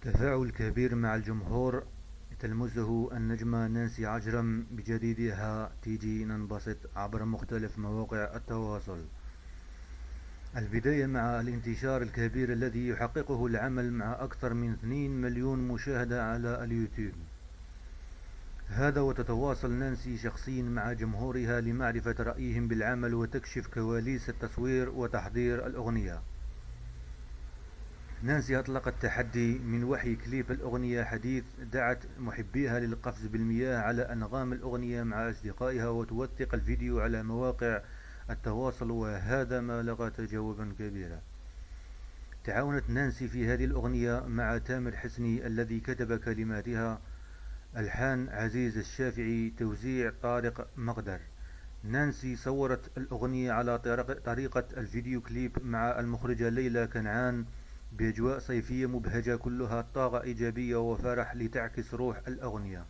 تفاعل كبير مع الجمهور تلمسه النجمة نانسي عجرم بجديدها تيجي ننبسط عبر مختلف مواقع التواصل. البداية مع الانتشار الكبير الذي يحققه العمل مع أكثر من 2 مليون مشاهدة على اليوتيوب. هذا وتتواصل نانسي شخصيا مع جمهورها لمعرفة رأيهم بالعمل وتكشف كواليس التصوير وتحضير الأغنية. نانسي أطلقت تحدي من وحي كليب الأغنية حديث دعت محبيها للقفز بالمياه على أنغام الأغنية مع أصدقائها وتوثق الفيديو على مواقع التواصل، وهذا ما لقى تجاوبا كبيرا. تعاونت نانسي في هذه الأغنية مع تامر حسني الذي كتب كلماتها، ألحان عزيز الشافعي، توزيع طارق مقدر. نانسي صورت الأغنية على طريقة الفيديو كليب مع المخرجة ليلى كنعان بأجواء صيفية مبهجة كلها طاقة إيجابية وفرح لتعكس روح الأغنية.